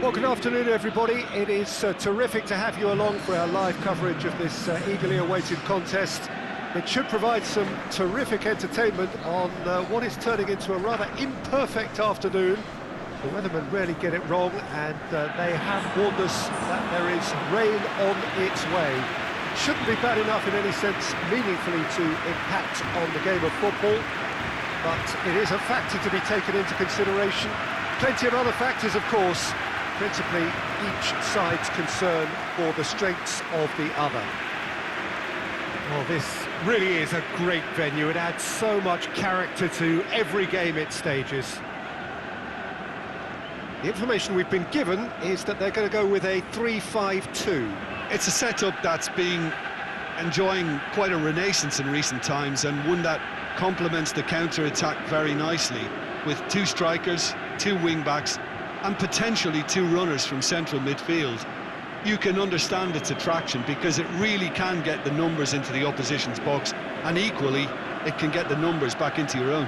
Well, good afternoon, everybody. It is terrific to have you along for our live coverage of this eagerly awaited contest. It should provide some terrific entertainment on what is turning into a rather imperfect afternoon. The weathermen rarely get it wrong, and they have warned us that there is rain on its way. Shouldn't be bad enough in any sense meaningfully to impact on the game of football, but it is a factor to be taken into consideration. Plenty of other factors, of course, principally each side's concern for the strengths of the other. Well, this really is a great venue. It adds so much character to every game it stages. The information we've been given is that they're going to go with a 3-5-2. It's a setup that's been enjoying quite a renaissance in recent times, and one that complements the counter-attack very nicely, with two strikers, two wing-backs, and potentially two runners from central midfield. You can understand its attraction because it really can get the numbers into the opposition's box, and equally, it can get the numbers back into your own.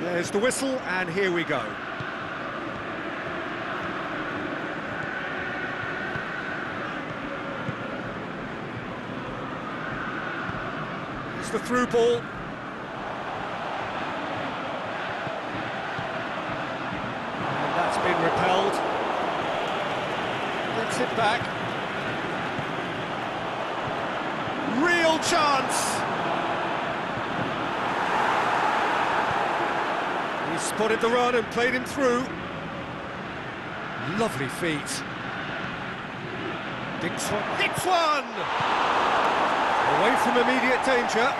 There's the whistle, and here we go. It's the through ball. And that's been repelled. Gets it back. Real chance! He spotted the run and played him through. Lovely feet. Dixon hits one! Away from immediate danger.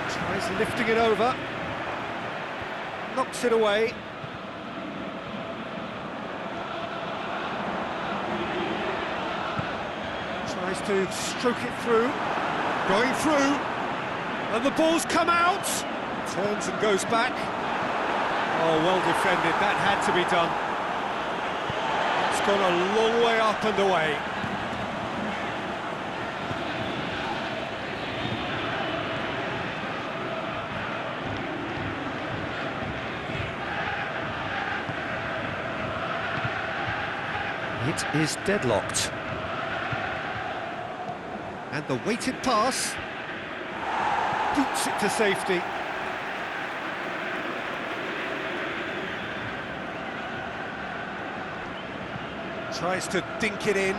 Tries lifting it over. Knocks it away. Tries to stroke it through. Going through. And the ball's come out. Turns and goes back. Oh, well defended. That had to be done. It's gone a long way up and away. It is deadlocked. And the weighted pass boots it to safety. Tries to dink it in,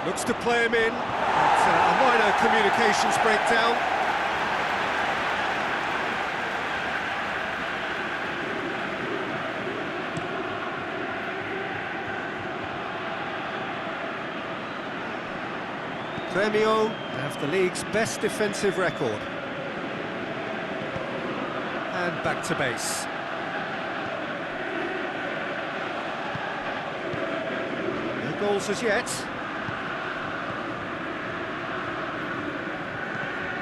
looks to play him in. That's a minor communications breakdown. Grêmio have the league's best defensive record. And back to base. No goals as yet.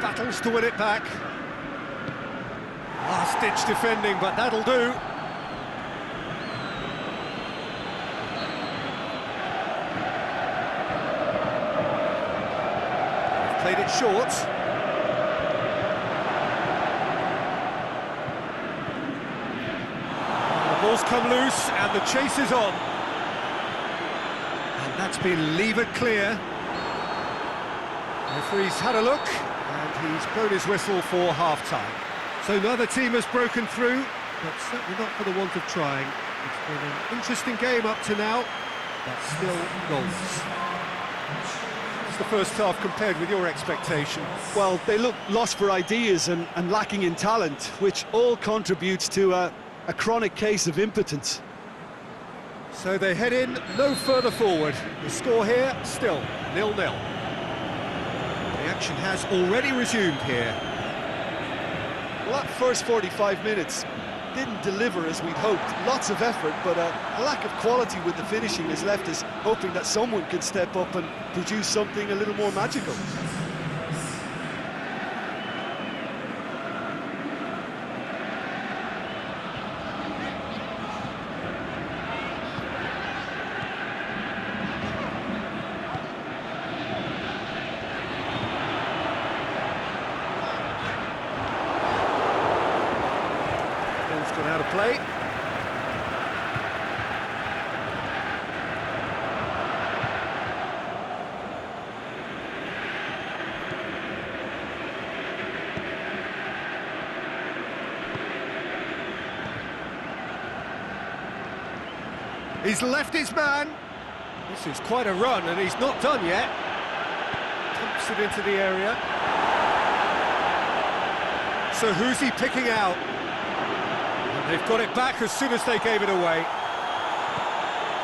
Battles to win it back. Last-ditch defending, but that'll do. Played it short. The ball's come loose and the chase is on. And that's been levered clear. The referee's had a look and he's blown his whistle for half-time. So neither team has broken through, but certainly not for the want of trying. It's been an interesting game up to now, but still goals. The first half compared with your expectation? Well, they look lost for ideas and lacking in talent, which all contributes to a chronic case of impotence. So they head in no further forward. The score here, still 0-0. The action has already resumed here. Well, that first 45 minutes didn't deliver as we'd hoped. Lots of effort, but a lack of quality with the finishing has left us hoping that someone could step up and produce something a little more magical. Gone out of He's left his man. This is quite a run, and he's not done yet. Pumps it into the area. So who's he picking out? And they've got it back as soon as they gave it away.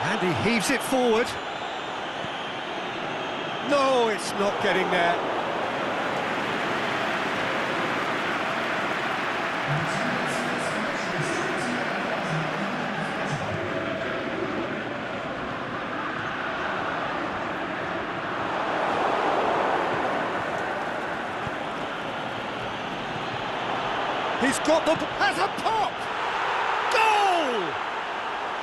And he heaves it forward. No, it's not getting there. He's got the... has a pop! Goal!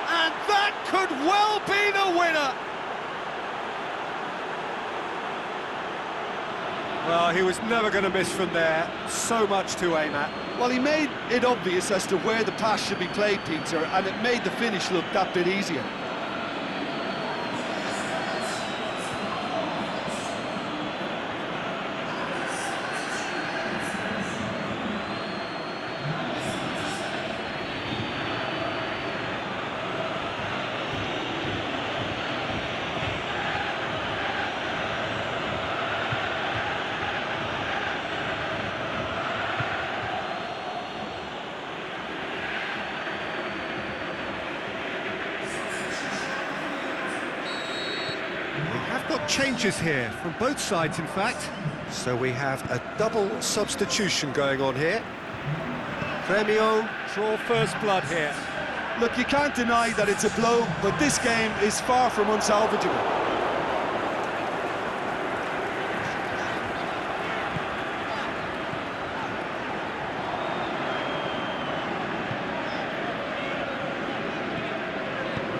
And that could well be the winner! Well, he was never going to miss from there. So much to aim at. Well, he made it obvious as to where the pass should be played, Peter, and it made the finish look that bit easier. Got changes here from both sides, in fact. So we have a double substitution going on here. Premio draw first blood here. Look, you can't deny that it's a blow, but this game is far from unsalvageable.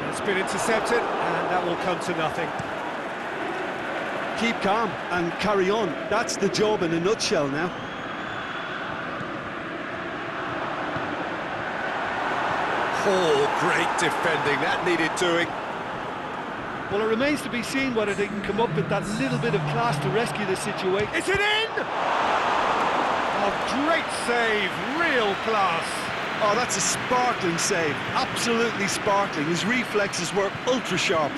It's been intercepted, and that will come to nothing. Keep calm and carry on. That's the job in a nutshell now. Oh, great defending. That needed doing. Well, it remains to be seen whether they can come up with that little bit of class to rescue the situation. Is it in? A great save, real class. Oh, that's a sparkling save. Absolutely sparkling. His reflexes were ultra sharp.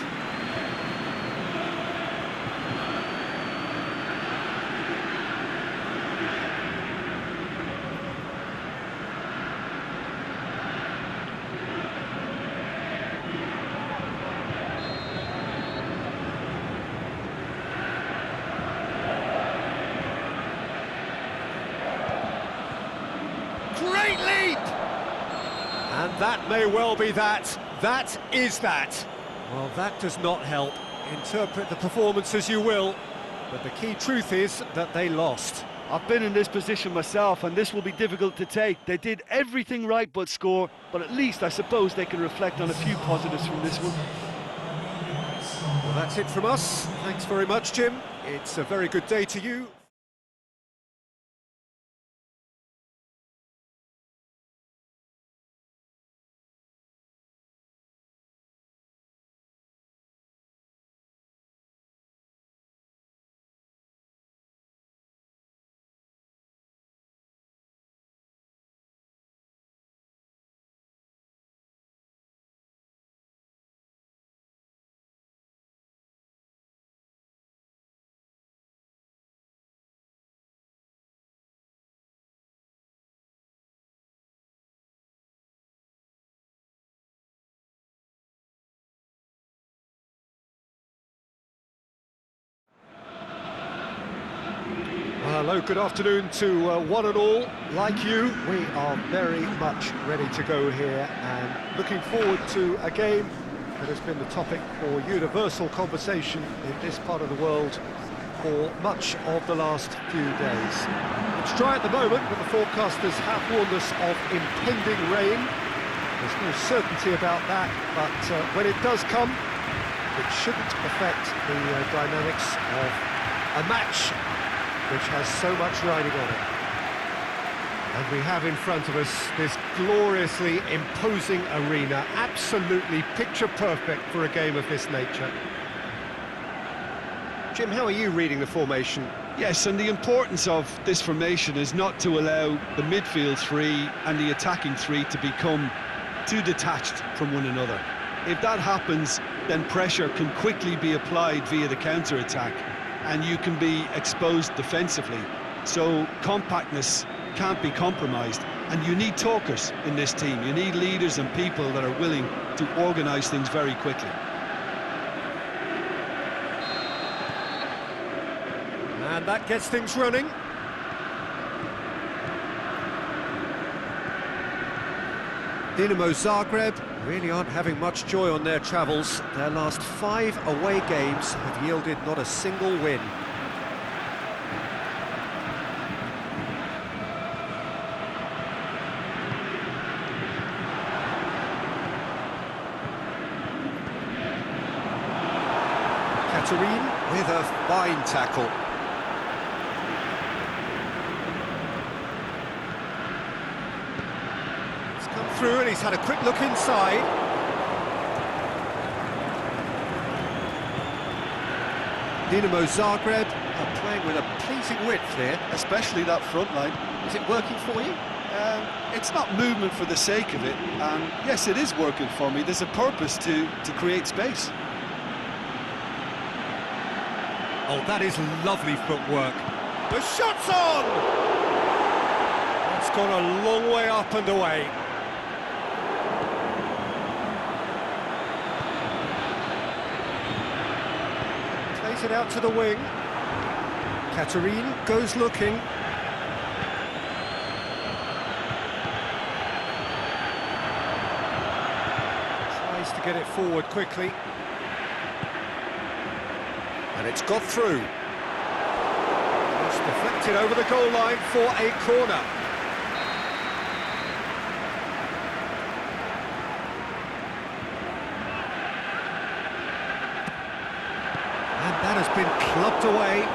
Great leap! And that may well be that. That is that. Well, that does not help. Interpret the performance as you will, but the key truth is that they lost. I've been in this position myself, and this will be difficult to take. They did everything right but score, but at least I suppose they can reflect on a few positives from this one. Well, that's it from us. Thanks very much, Jim. It's a very good day to you. Hello, good afternoon to one and all. Like you, we are very much ready to go here and looking forward to a game that has been the topic for universal conversation in this part of the world for much of the last few days. It's dry at the moment, but the forecasters have warned us of impending rain. There's no certainty about that, but when it does come, it shouldn't affect the dynamics of a match which has so much riding on it. And we have in front of us this gloriously imposing arena, absolutely picture perfect for a game of this nature. Jim, how are you reading the formation? Yes, and the importance of this formation is not to allow the midfield three and the attacking three to become too detached from one another. If that happens, then pressure can quickly be applied via the counter-attack, and you can be exposed defensively. So compactness can't be compromised, and you need talkers in this team. You need leaders and people that are willing to organise things very quickly. And that gets things running. Dinamo Zagreb really aren't having much joy on their travels. Their last 5 away games have yielded not a single win. Katerine with a fine tackle. Through, and he's had a quick look inside. Dinamo Zagreb are playing with a pleasing width here. Especially that front line. Is it working for you? It's not movement for the sake of it, and yes, it is working for me. There's a purpose to create space. Oh, that is lovely footwork. The shot's on! That's gone a long way up and away. Plays it out to the wing. Katerine goes looking. Tries to get it forward quickly. And it's got through. It's deflected over the goal line for a corner. And that has been clubbed away.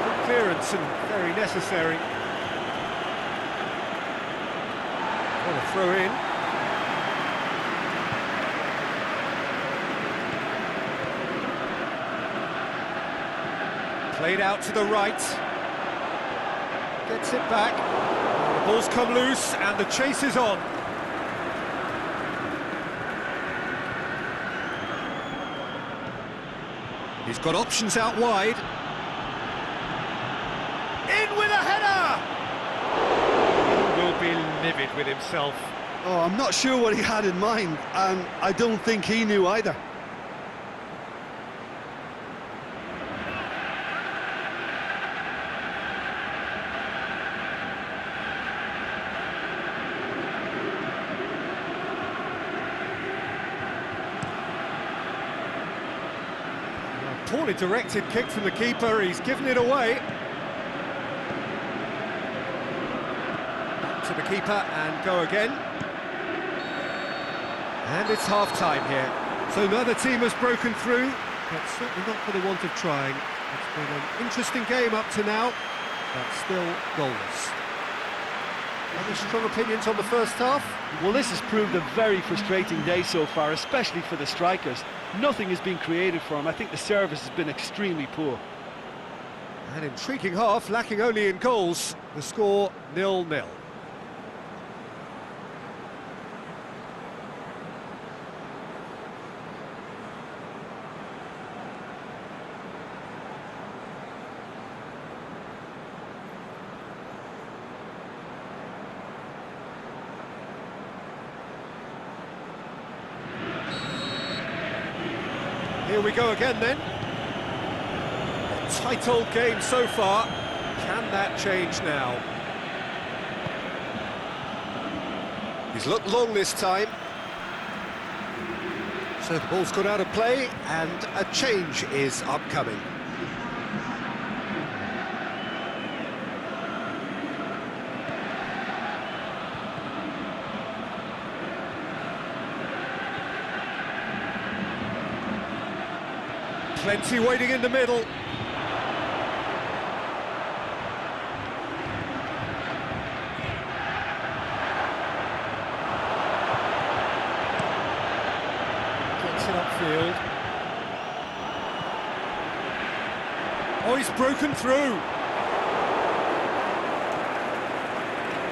Good clearance and very necessary. What a throw in. Played out to the right. Gets it back. The ball's come loose and the chase is on. He's got options out wide. In with a header! He will be livid with himself. Oh, I'm not sure what he had in mind, and I don't think he knew either. Poorly directed kick from the keeper, he's given it away. Back to the keeper and go again. And it's half-time here. So neither team has broken through, but certainly not for the want of trying. It's been an interesting game up to now, but still goalless. Any strong opinions on the first half? Well, this has proved a very frustrating day so far, especially for the strikers. Nothing has been created for them. I think the service has been extremely poor. An intriguing half, lacking only in goals. The score 0-0. Here we go again then. A tight old game so far. Can that change now? He's looked long this time. So the ball's gone out of play and a change is upcoming. Plenty waiting in the middle. Gets it upfield. Oh, he's broken through.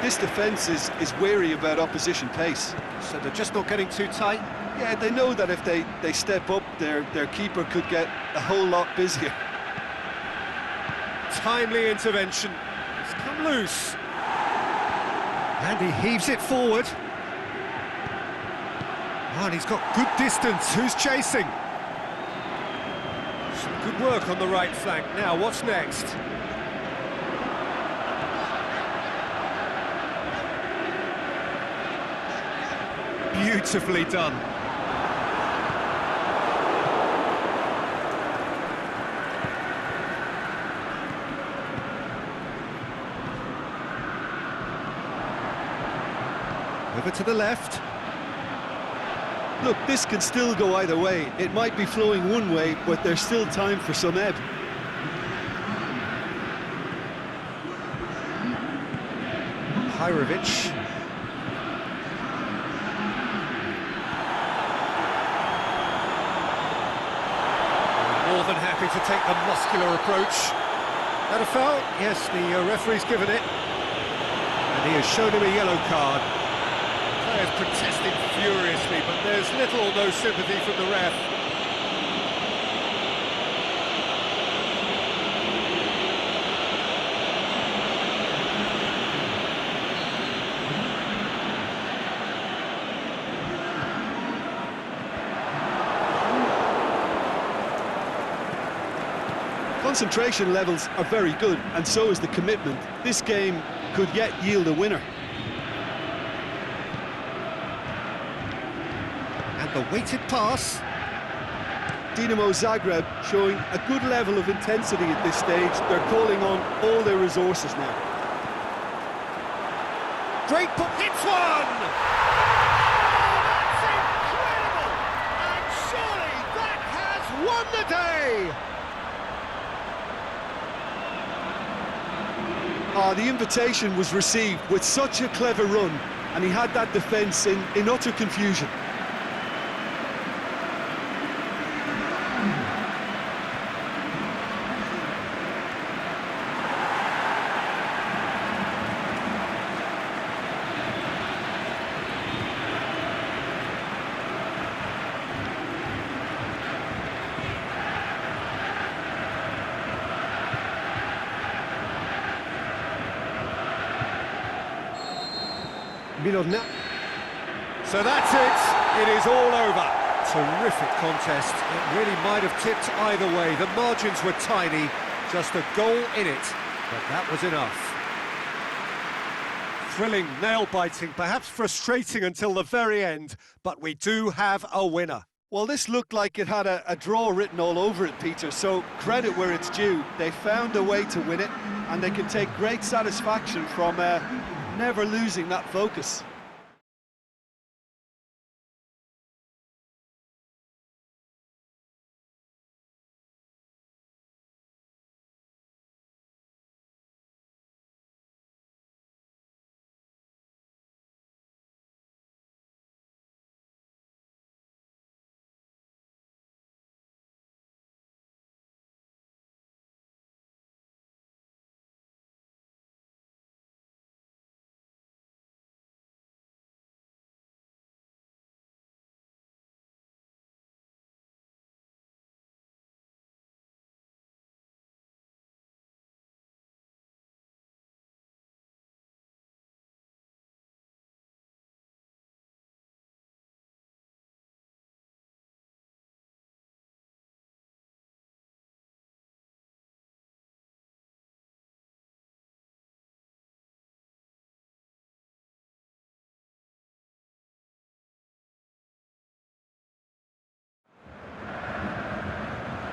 this defence is wary about opposition pace. So they're just not getting too tight. Yeah, they know that if they step up, their keeper could get a whole lot busier. Timely intervention. It's come loose. And he heaves it forward. Oh, and he's got good distance. Who's chasing? Some good work on the right flank. Now, what's next? Beautifully done. Over to the left. Look, this can still go either way. It might be flowing one way, but there's still time for some ebb. Pyrovic. More than happy to take the muscular approach. That a foul? Yes, the referee's given it. And he has shown him a yellow card. Players protesting furiously, but there's little or no sympathy from the ref. Concentration levels are very good, and so is the commitment. This game could yet yield a winner. And the weighted pass. Dinamo Zagreb showing a good level of intensity at this stage. They're calling on all their resources now. Great put, hits one! That's incredible! And surely that has won the day! The invitation was received with such a clever run, and he had that defence in utter confusion. So that's it, it is all over. Terrific contest, it really might have tipped either way. The margins were tiny, just a goal in it, but that was enough. Thrilling, nail-biting, perhaps frustrating until the very end, but we do have a winner. Well, this looked like it had a draw written all over it, Peter, so credit where it's due. They found a way to win it, and they can take great satisfaction from never losing that focus.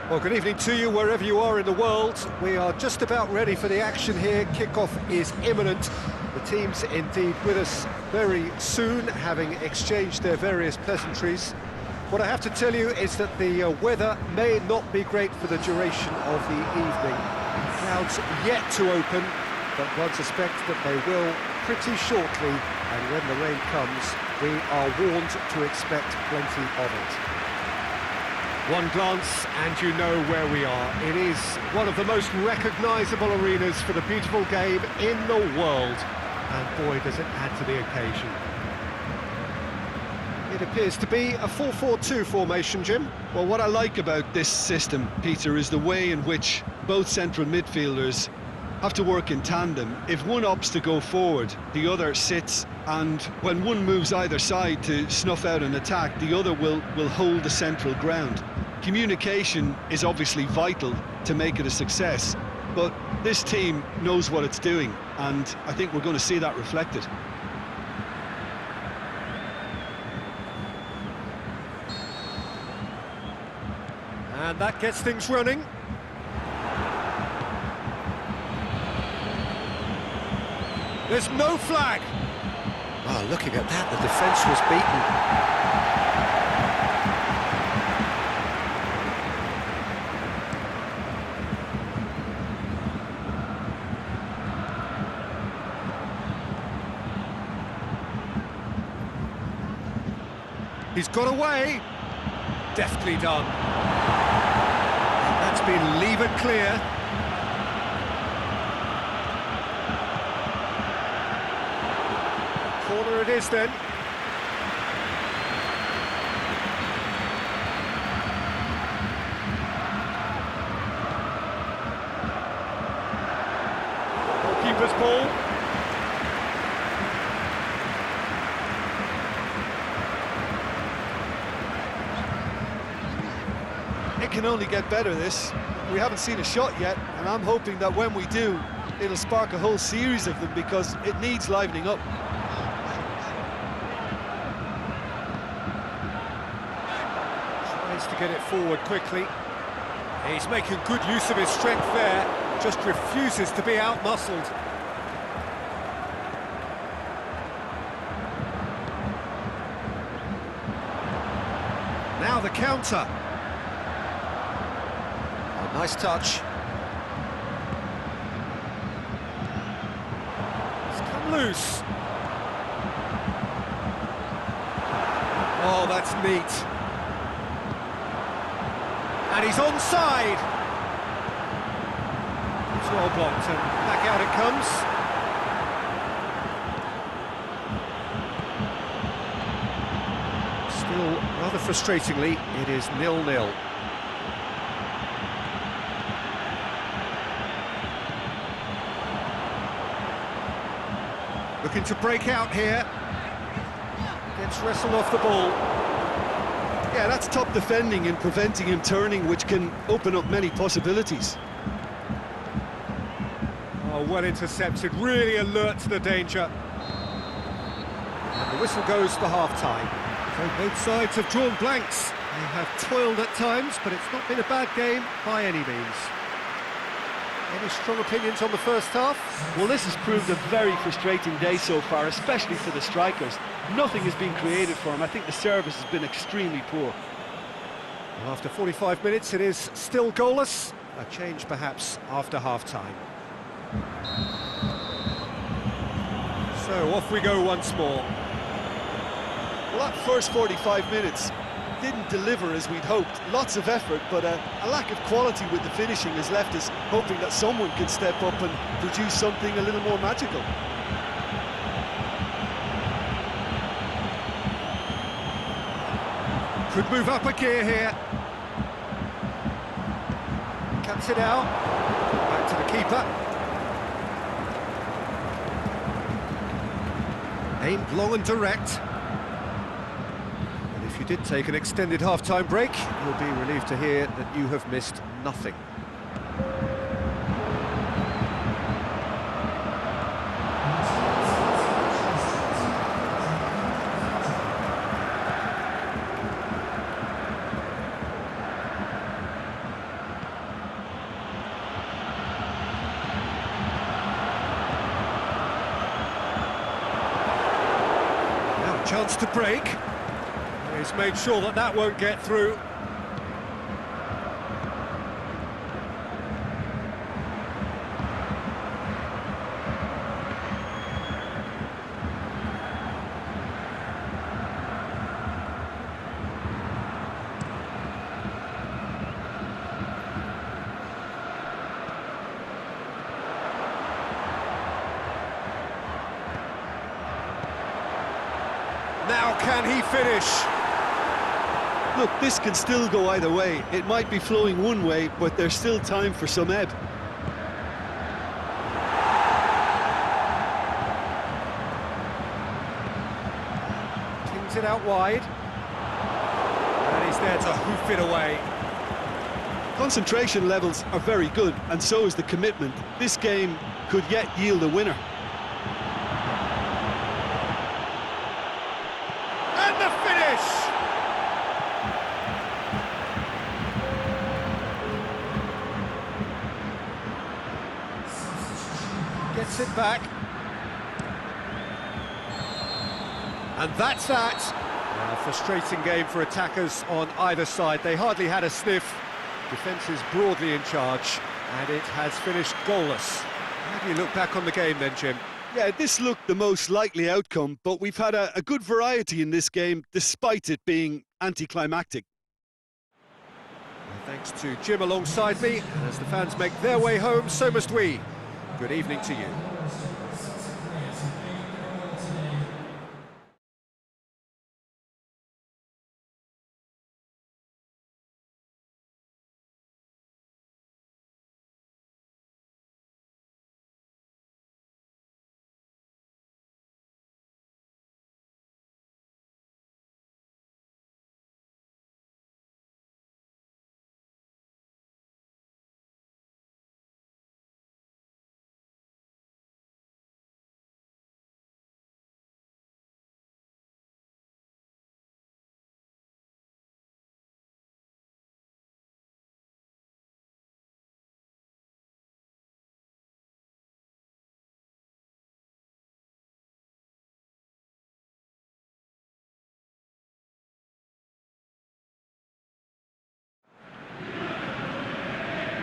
Well, good evening to you, wherever you are in the world. We are just about ready for the action here. Kickoff is imminent. The team's indeed with us very soon, having exchanged their various pleasantries. What I have to tell you is that the weather may not be great for the duration of the evening. Clouds yet to open, but one suspects that they will pretty shortly, and when the rain comes, we are warned to expect plenty of it. One glance and you know where we are. It is one of the most recognisable arenas for the beautiful game in the world. and boy does it add to the occasion. It appears to be a 4-4-2 formation, Jim. Well, what I like about this system, Peter, is the way in which both central midfielders have to work in tandem. If one opts to go forward, the other sits, and when one moves either side to snuff out an attack, the other will hold the central ground. Communication is obviously vital to make it a success, but this team knows what it's doing, and I think we're going to see that reflected. And that gets things running. There's no flag. Oh, looking at that, the defence was beaten. He's got away. Deftly done. That's been levered clear. Corner it is then. Goalkeeper's ball. It can only get better, this. We haven't seen a shot yet, and I'm hoping that when we do, it'll spark a whole series of them, because it needs livening up. Tries to get it forward quickly. He's making good use of his strength there, just refuses to be out-muscled. Now the counter. Oh, nice touch. It's come loose. Oh, that's neat. And he's onside. It's well blocked, and back out it comes. Still, rather frustratingly, it is 0-0. Looking to break out here. Gets wrestled off the ball. Yeah, that's top defending and preventing him turning, which can open up many possibilities. Oh, well intercepted, really alert to the danger. And the whistle goes for half-time. So both sides have drawn blanks. They have toiled at times, but it's not been a bad game by any means. Any strong opinions on the first half? Well, this has proved a very frustrating day so far, especially for the strikers. Nothing has been created for them. I think the service has been extremely poor. Well, after 45 minutes, it is still goalless. A change, perhaps, after half-time. So, off we go once more. Well, that first 45 minutes didn't deliver as we'd hoped. Lots of effort, but a lack of quality with the finishing has left us hoping that someone can step up and produce something a little more magical. Could move up a gear here. Cuts it out. Back to the keeper. Aimed long and direct. And if you did take an extended half-time break, you'll be relieved to hear that you have missed nothing. Chance to break. He's made sure that that won't get through. can he finish? Look, this can still go either way. It might be flowing one way, but there's still time for some ebb. Pings it out wide. And he's there to hoof it away. Concentration levels are very good, and so is the commitment. This game could yet yield a winner. And the finish! Gets it back. And that's that. A frustrating game for attackers on either side. They hardly had a sniff. Defence is broadly in charge, and it has finished goalless. How do you look back on the game then, Jim? Yeah, this looked the most likely outcome, but we've had a good variety in this game, despite it being anticlimactic. Thanks to Jim alongside me, and as the fans make their way home, so must we. Good evening to you.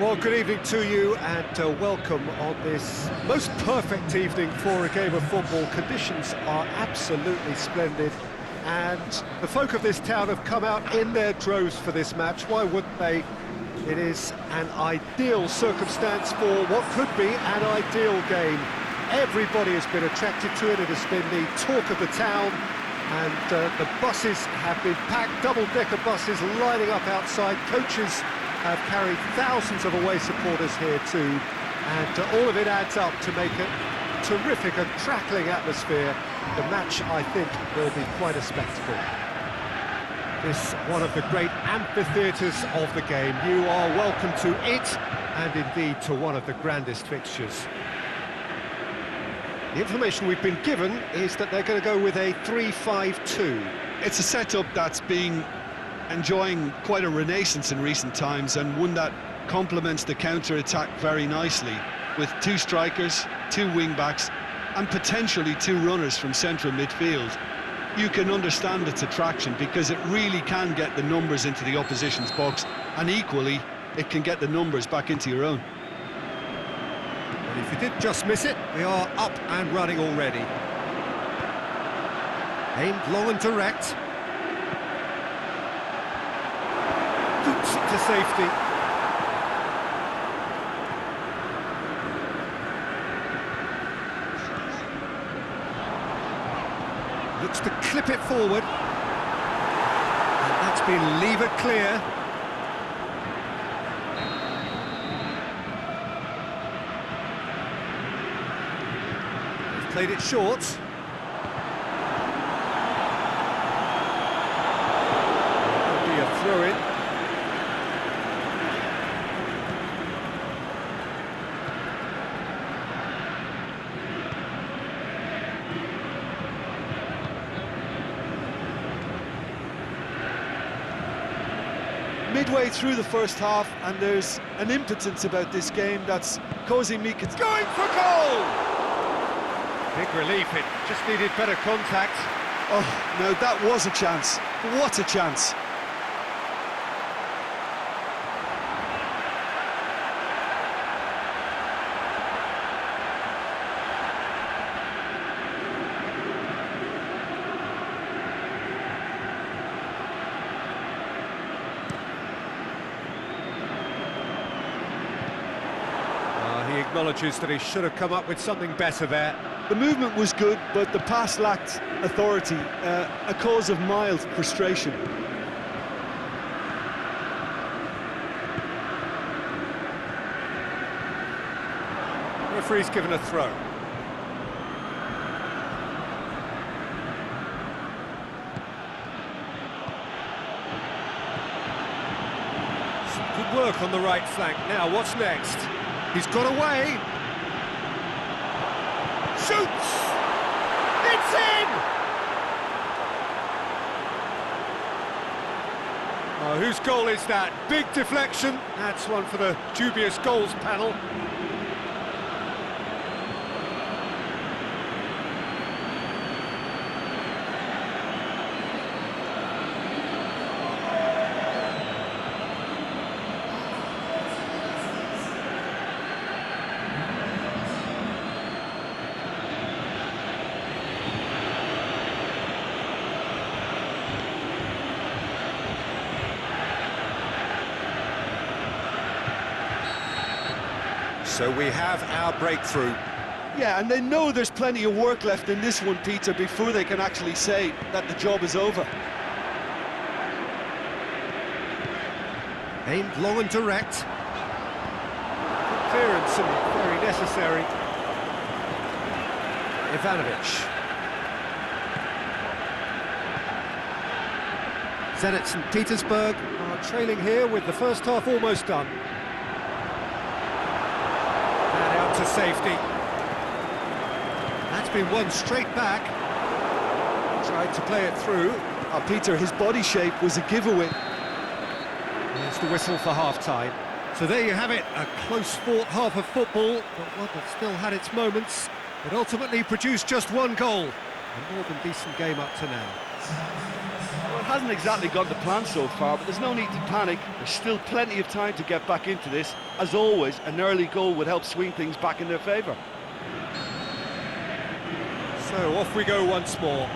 Well, good evening to you, and welcome on this most perfect evening for a game of football. Conditions are absolutely splendid, and the folk of this town have come out in their droves for this match. Why wouldn't they? It is an ideal circumstance for what could be an ideal game. Everybody has been attracted to it. It has been the talk of the town, and the buses have been packed, double-decker buses lining up outside. Coaches have carried thousands of away supporters here too, and all of it adds up to make it terrific, a crackling atmosphere. The match, I think, will be quite a spectacle. This one of the great amphitheatres of the game. You are welcome to it, and indeed to one of the grandest fixtures. The information we've been given is that they're going to go with a 3-5-2. It's a setup that's been enjoying quite a renaissance in recent times, and one that complements the counter-attack very nicely, with two strikers, two wing-backs, and potentially two runners from central midfield. You can understand its attraction because it really can get the numbers into the opposition's box, and equally, it can get the numbers back into your own. And if you did just miss it, we are up and running already. Aimed long and direct. Boots it to safety. Looks to clip it forward. And that's been levered clear. He's played it short. That'll be a throw-in. Midway through the first half, and there's an impotence about this game that's causing me Going for goal! Big relief, it just needed better contact. Oh, no, that was a chance. What a chance. He acknowledges that he should have come up with something better there. The movement was good, but the pass lacked authority, a cause of mild frustration. Referee's given a throw. Some good work on the right flank. Now, what's next? He's got away. Shoots! It's in! Oh, whose goal is that? Big deflection. That's one for the dubious goals panel. So we have our breakthrough. Yeah, and they know there's plenty of work left in this one, Peter, before they can actually say that the job is over. Aimed long and direct. Clearance and very necessary. Ivanovic. Zenit St. Petersburg are trailing here with the first half almost done. And out to safety. That's been won straight back. Tried to play it through. Oh, Peter, his body shape was a giveaway. There's the whistle for half-time. So there you have it, a close-fought half of football, but one that still had its moments, but ultimately produced just one goal. A more than decent game up to now. Well, it hasn't exactly gone to plan so far, but there's no need to panic. There's still plenty of time to get back into this. As always, an early goal would help swing things back in their favour. So off we go once more.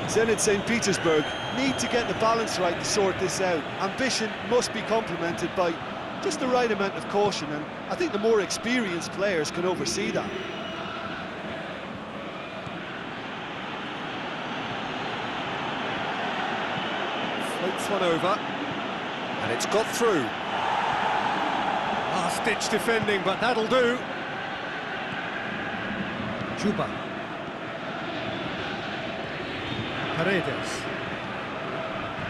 Zenit St. Petersburg need to get the balance right to sort this out. Ambition must be complemented by just the right amount of caution, and I think the more experienced players can oversee that. Floats one over, and it's got through. Last-ditch defending, but that'll do. Juba. Paredes.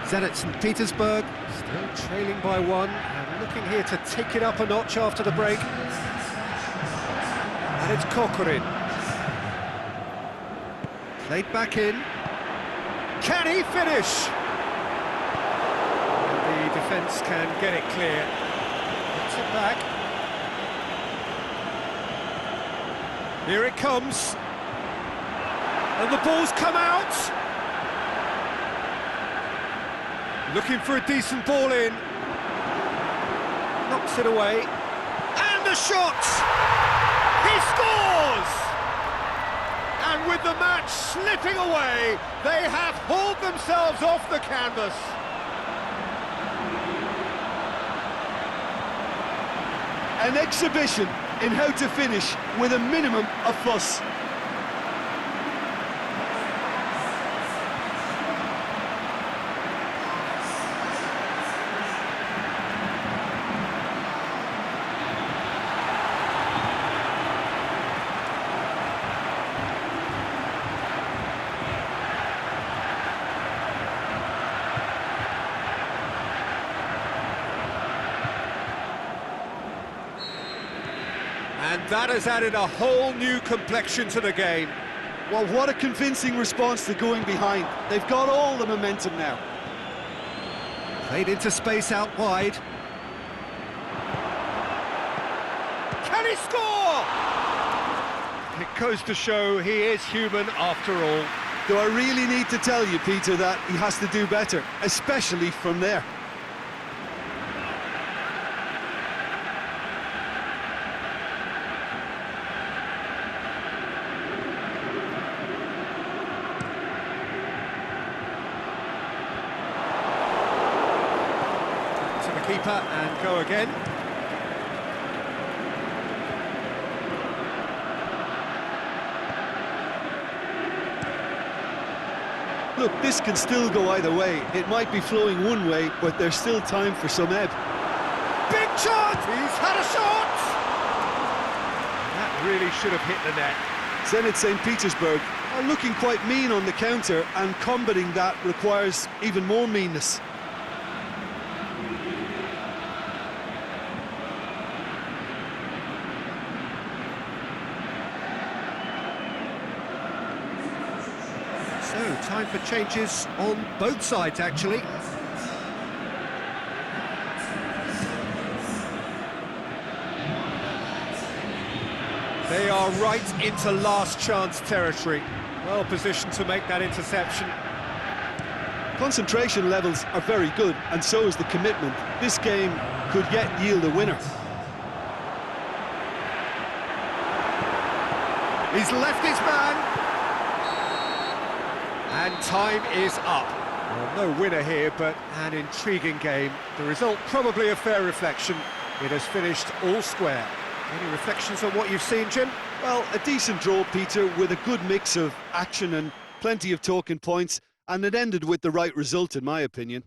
Zenit St. Petersburg still trailing by one and looking here to take it up a notch after the break. And it's Kokorin. Played back in. Can he finish? And the defence can get it clear. Puts it back. Here it comes. And the ball's come out. Looking for a decent ball in. Knocks it away. And the shot! He scores! And with the match slipping away, they have hauled themselves off the canvas. An exhibition in how to finish with a minimum of fuss. And that has added a whole new complexion to the game. Well, what a convincing response to going behind. They've got all the momentum now. Played into space out wide. Can he score? It goes to show he is human after all. Do I really need to tell you, Peter, that he has to do better, especially from there? Keeper and go again. This can still go either way. It might be flowing one way, but there's still time for some ebb. Big chance! He's had a shot! That really should have hit the net. Zenit St. Petersburg are looking quite mean on the counter, and combating that requires even more meanness. So, time for changes on both sides, actually. They are right into last chance territory. Well positioned to make that interception. Concentration levels are very good, and so is the commitment. This game could yet yield a winner. He's left his man. And time is up. Well, no winner here, but an intriguing game. The result probably a fair reflection. It has finished all square. Any reflections on what you've seen, Jim? Well, a decent draw, Peter, with a good mix of action and plenty of talking points, and it ended with the right result, in my opinion.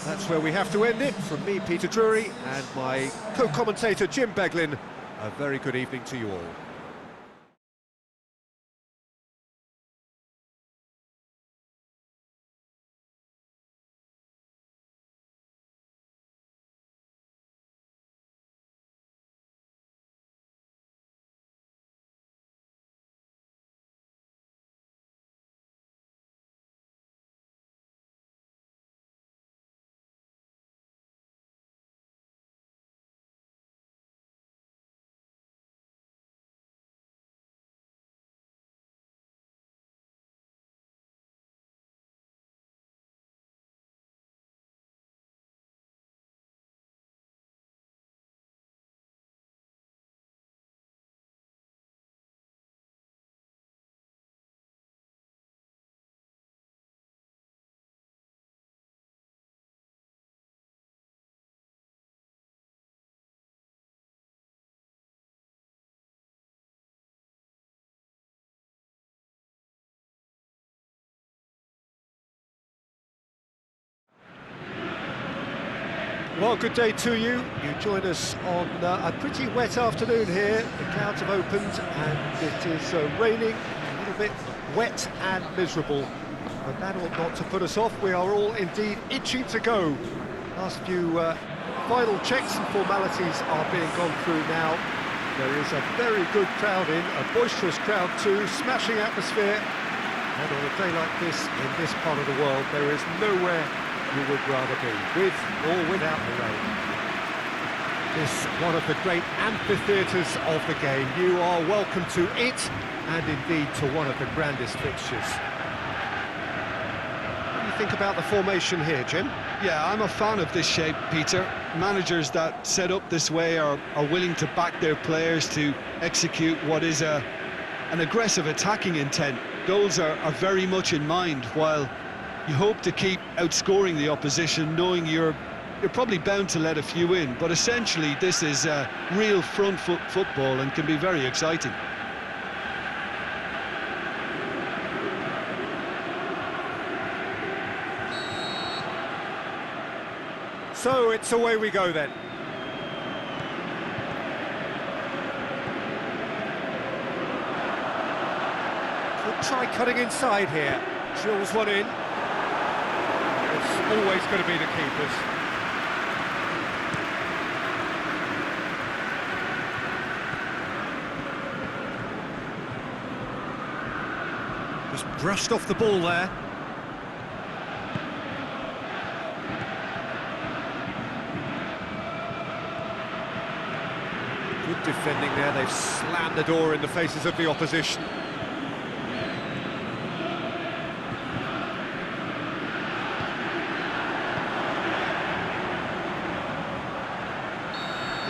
That's where we have to end it. From me, Peter Drury, and my co-commentator, Jim Beglin, a very good evening to you all. Well, good day to you. You join us on a pretty wet afternoon here. The clouds have opened and it is raining, a little bit wet and miserable. But that ought not to put us off. We are all indeed itching to go. Last few final checks and formalities are being gone through now. There is a very good crowd in, a boisterous crowd too, smashing atmosphere. And on a day like this, in this part of the world, there is nowhere you would rather be, with or without the rain. This one of the great amphitheatres of the game. You are welcome to it, and indeed to one of the grandest fixtures. What do you think about the formation here, Jim? Yeah, I'm a fan of this shape, Peter. Managers that set up this way are willing to back their players to execute what is an aggressive attacking intent. Goals are very much in mind, while you hope to keep outscoring the opposition, knowing you're probably bound to let a few in. But essentially, this is real front foot football and can be very exciting. So it's away we go then. Could try cutting inside here. Drills one in. It's always going to be the keepers. Just brushed off the ball there. Good defending there. They've slammed the door in the faces of the opposition.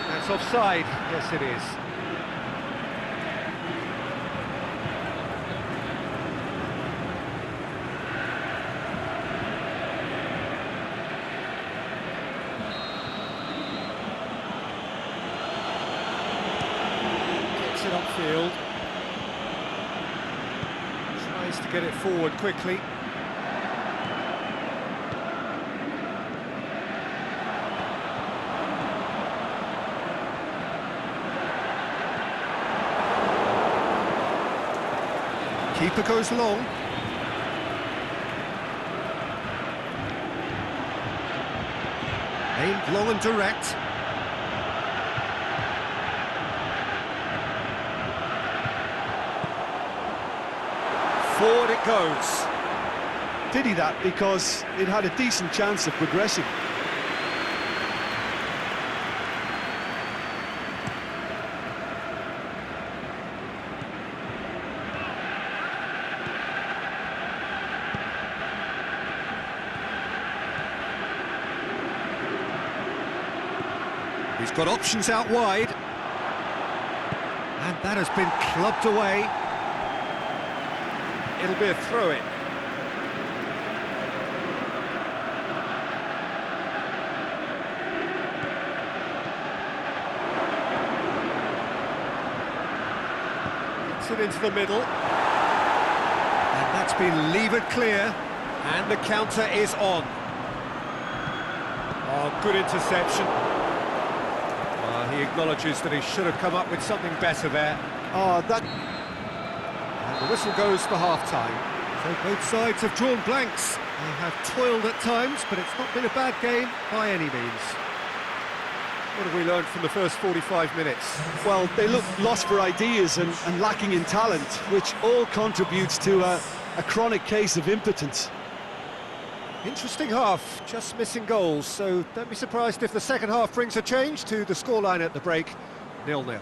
That's offside. Yes, it is. Gets it upfield. Tries to get it forward quickly. Keeper goes long. Aimed long and direct. Forward it goes. Did he that because it had a decent chance of progressing? He's got options out wide. And that has been clubbed away. It'll be a throw-in. Gets it into the middle. And that's been levered clear. And the counter is on. Oh, good interception. He acknowledges that he should have come up with something better there. Oh, that... And the whistle goes for half-time. So both sides have drawn blanks. They have toiled at times, but it's not been a bad game by any means. What have we learned from the first 45 minutes? Well, they look lost for ideas and lacking in talent, which all contributes to a chronic case of impotence. Interesting half, just missing goals, so don't be surprised if the second half brings a change to the scoreline at the break, 0-0.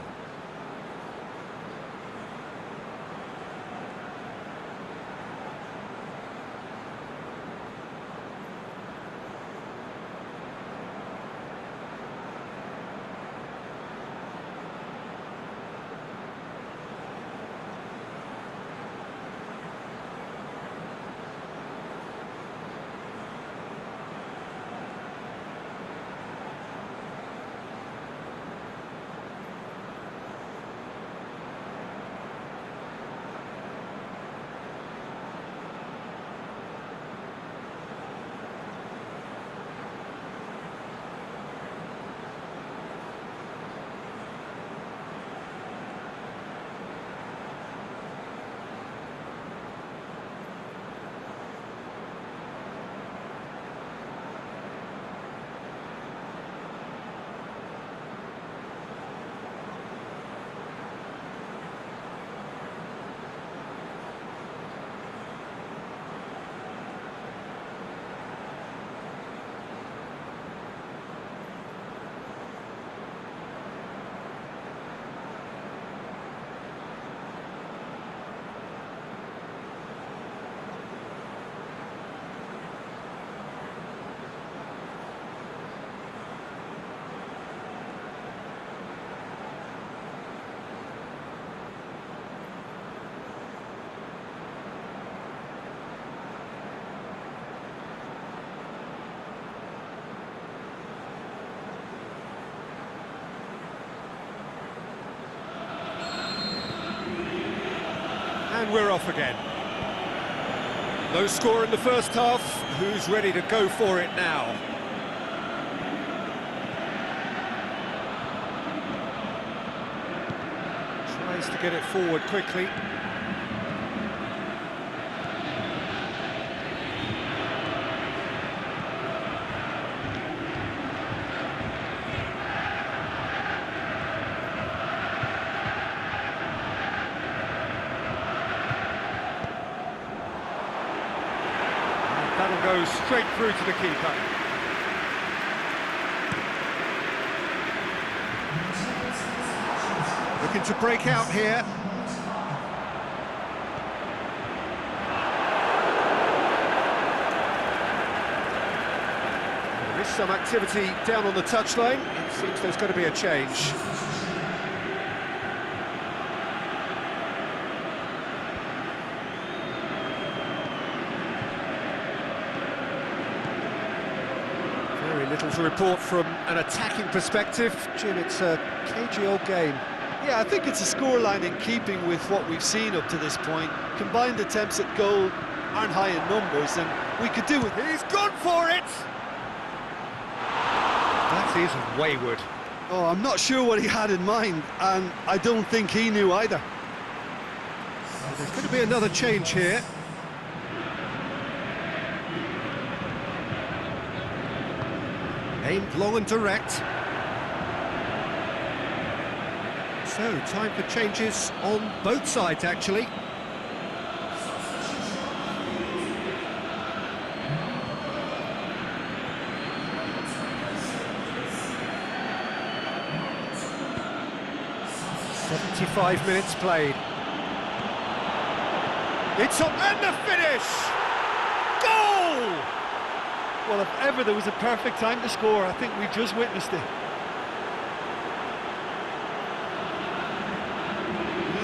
And we're off again. No score in the first half. Who's ready to go for it now? Tries to get it forward quickly. That'll go straight through to the keeper. Looking to break out here. There is some activity down on the touchline. It seems there's going to be a change. Very little to report from an attacking perspective. Jim, it's a cagey old game. Yeah, I think it's a scoreline in keeping with what we've seen up to this point. Combined attempts at goal aren't high in numbers, and we could do it. He's gone for it! That is wayward. Oh, I'm not sure what he had in mind, and I don't think he knew either. Well, there's going to be another change here. Aimed long and direct. So, time for changes on both sides, actually. "75 minutes played. It's up and the finish! Goal! Well, if ever there was a perfect time to score, I think we just witnessed it.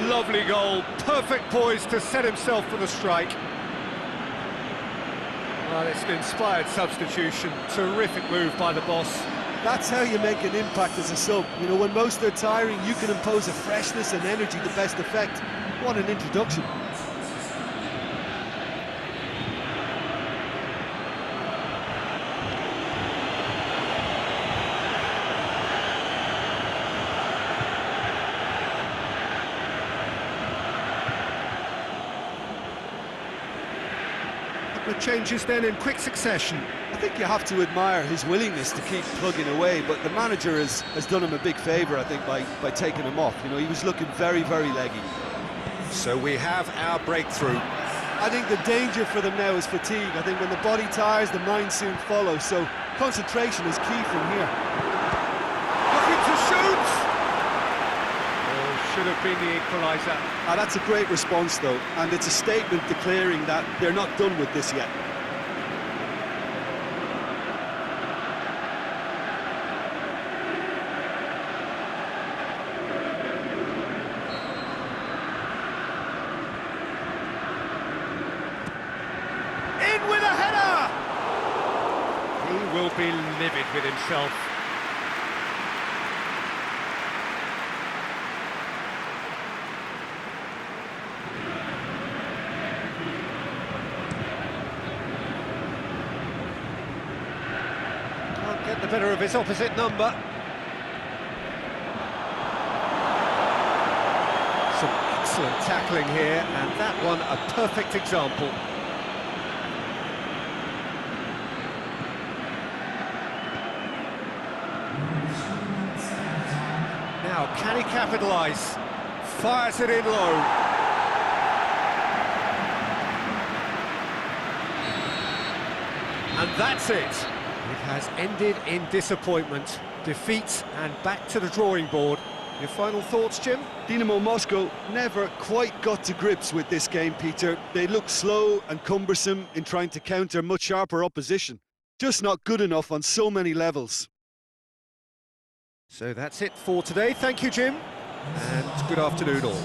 Lovely goal, perfect poise to set himself for the strike. Well, it's an inspired substitution, terrific move by the boss. That's how you make an impact as a sub. You know, when most are tiring, you can impose a freshness and energy to best effect. What an introduction. Couple of changes then in quick succession. I think you have to admire his willingness to keep plugging away, but the manager has done him a big favour, I think, by taking him off. You know, he was looking very, very leggy. So we have our breakthrough. I think the danger for them now is fatigue. I think when the body tires, the mind soon follows, so concentration is key from here. Looking to shoot! Oh, should have been the equaliser. That's a great response, though, and it's a statement declaring that they're not done with this yet. In with a header! He will be livid with himself. Can't get the better of his opposite number. Some excellent tackling here, and that one a perfect example. Now, can he capitalise? Fires it in low. And that's it. It has ended in disappointment, defeat, and back to the drawing board. Your final thoughts, Jim? Dynamo Moscow never quite got to grips with this game, Peter. They looked slow and cumbersome in trying to counter much sharper opposition. Just not good enough on so many levels. So that's it for today. Thank you, Jim, and good afternoon all.